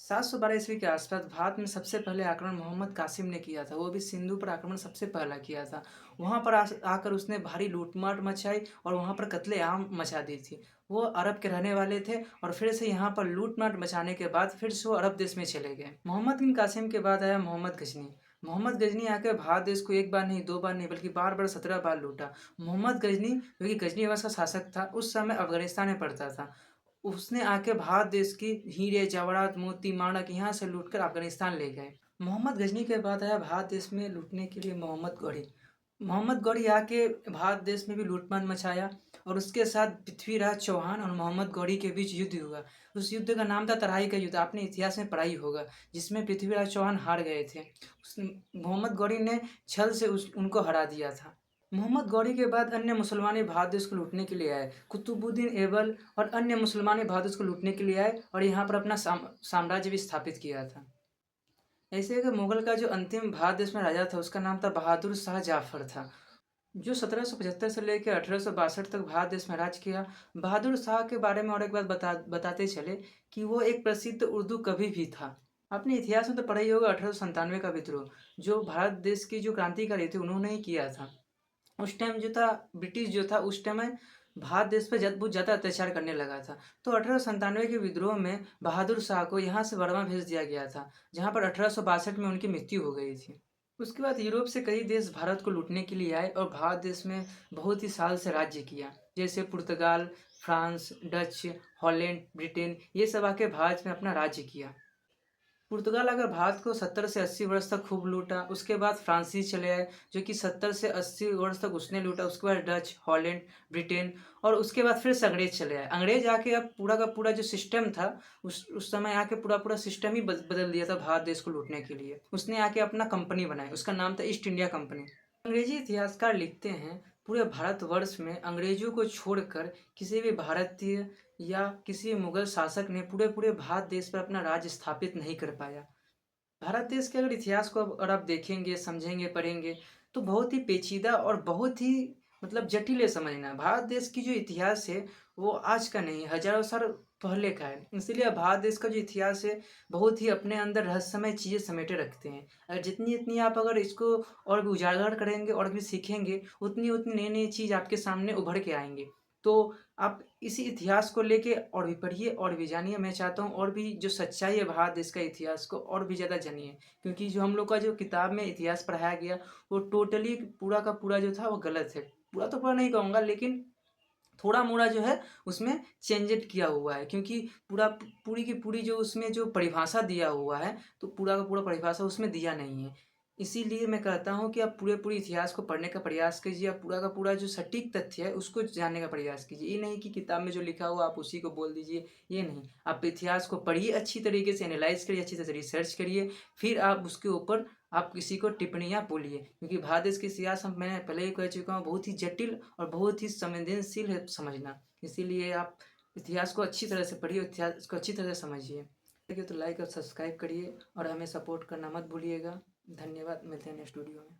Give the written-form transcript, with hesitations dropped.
712 ईस्वी के आसपास भारत में सबसे पहले आक्रमण मोहम्मद कासिम ने किया था। वो भी सिंधु पर आक्रमण सबसे पहला किया था। वहाँ पर आकर उसने भारी लूटमार मचाई और वहाँ पर कत्लेआम मचा दी थी। वो अरब के रहने वाले थे और फिर से यहाँ पर लूटमार मचाने के बाद फिर से वो अरब देश में चले गए। मोहम्मद बिन कासिम के बाद आया मोहम्मद गजनी। मोहम्मद गजनी आकर भारत देश को एक बार नहीं, दो बार नहीं, बल्कि बार बार 17 बार लूटा। मोहम्मद गजनी, जो कि गजनी वंश का शासक था, उस समय अफगानिस्तान में पड़ता था। उसने आके भारत देश की हीरे जवाहरात मोती माणक यहाँ से लूटकर अफगानिस्तान ले गए। मोहम्मद गजनी के बाद आया भारत देश में लूटने के लिए मोहम्मद गौरी। मोहम्मद गौरी आके भारत देश में भी लूटमार मचाया और उसके साथ पृथ्वीराज चौहान और मोहम्मद गौरी के बीच युद्ध हुआ। उस युद्ध का नाम था तराई का युद्ध। आपने इतिहास में पढ़ाई होगा, जिसमें पृथ्वीराज चौहान हार गए थे। मोहम्मद गौरी ने छल से उनको हरा दिया था। मोहम्मद गौरी के बाद अन्य मुसलमान भारत देश को लूटने के लिए आए। कुतुबुद्दीन ऐबल और अन्य मुसलमान भारत देश को लूटने के लिए आए और यहाँ पर अपना साम्राज्य भी स्थापित किया था। ऐसे कि मुगल का जो अंतिम भारत देश में राजा था, उसका नाम था बहादुर शाह जाफर था, जो 1775 से लेकर 1862 तक भारत देश में राज किया। बहादुर शाह के बारे में और एक बात बताते चले कि वो एक प्रसिद्ध उर्दू कवि भी था। आपने इतिहास में तो पढ़ा ही होगा 1897 का विद्रोह, जो भारत देश की जो क्रांतिकारी थे उन्होंने ही किया था। उस टाइम जो था ब्रिटिश जो था उस टाइम में भारत देश पे बहुत ज़्यादा अत्याचार करने लगा था। तो 1897 के विद्रोह में बहादुर शाह को यहाँ से बर्मा भेज दिया गया था, जहाँ पर 1862 में उनकी मृत्यु हो गई थी। उसके बाद यूरोप से कई देश भारत को लूटने के लिए आए और भारत देश में बहुत ही साल से राज्य किया, जैसे पुर्तगाल, फ्रांस, डच, हॉलैंड, ब्रिटेन, ये सब आके भारत में अपना राज्य किया। पुर्तगाल अगर भारत को 70 से 80 वर्ष तक खूब लूटा। उसके बाद फ्रांसीसी चले आए, जो कि 70 से 80 वर्ष तक उसने लूटा। उसके बाद डच, हॉलैंड, ब्रिटेन, और उसके बाद फिर से अंग्रेज चले आए। अंग्रेज आके अब पूरा का पूरा जो सिस्टम था, उस समय आके पूरा पूरा सिस्टम ही बदल दिया था भारत देश को लूटने के लिए। उसने आके अपना कंपनी बनाई, उसका नाम था ईस्ट इंडिया कंपनी। अंग्रेजी इतिहासकार लिखते हैं, पूरे भारतवर्ष में अंग्रेजों को छोड़कर किसी भी भारतीय या किसी मुगल शासक ने पूरे पूरे भारत देश पर अपना राज्य स्थापित नहीं कर पाया। भारत देश के अगर इतिहास को अगर आप देखेंगे, समझेंगे, पढ़ेंगे, तो बहुत ही पेचीदा और बहुत ही जटिल है समझना। भारत देश की जो इतिहास है वो आज का नहीं, हजारों साल पहले का है। इसीलिए भारत देश का जो इतिहास है बहुत ही अपने अंदर रहस्यमय चीज़ें समेटे रखते हैं। अगर जितनी जितनी आप अगर इसको और भी उजागर करेंगे और भी सीखेंगे, उतनी उतनी नई नई चीज़ आपके सामने उभर के आएंगे। तो आप इसी इतिहास को लेके और भी पढ़िए और भी जानिए। मैं चाहता हूँ और भी जो सच्चाई है भारत देश का इतिहास को और भी ज़्यादा जानिए, क्योंकि जो हम लोग का जो किताब में इतिहास पढ़ाया गया वो टोटली पूरा का पूरा जो था वो गलत है। पूरा तो पूरा नहीं कहूँगा, लेकिन थोड़ा मोड़ा जो है उसमें चेंजेड किया हुआ है, क्योंकि पूरी की पूरी जो उसमें जो परिभाषा दिया हुआ है, तो पूरा का पूरा परिभाषा उसमें दिया नहीं है। इसीलिए मैं कहता हूँ कि आप पूरे पूरे इतिहास को पढ़ने का प्रयास कीजिए। आप पूरा का पूरा जो सटीक तथ्य है उसको जानने का प्रयास कीजिए। ये नहीं कि किताब में जो लिखा हुआ आप उसी को बोल दीजिए, ये नहीं। आप इतिहास को पढ़िए, अच्छी तरीके से एनालाइज करिए, अच्छी तरह से रिसर्च करिए, फिर आप उसके ऊपर आप किसी को टिप्पणियाँ बोलिए। क्योंकि भारत देश की इतिहास मैंने पहले ही कह चुका हूँ, बहुत ही जटिल और बहुत ही संवेदनशील है समझना। इसीलिए आप इतिहास को अच्छी तरह से पढ़िए, इतिहास को अच्छी तरह से समझिए। ठीक है, तो लाइक और सब्सक्राइब करिए और हमें सपोर्ट करना मत भूलिएगा। धन्यवाद, मिलते हैं नेक्स्ट वीडियो में।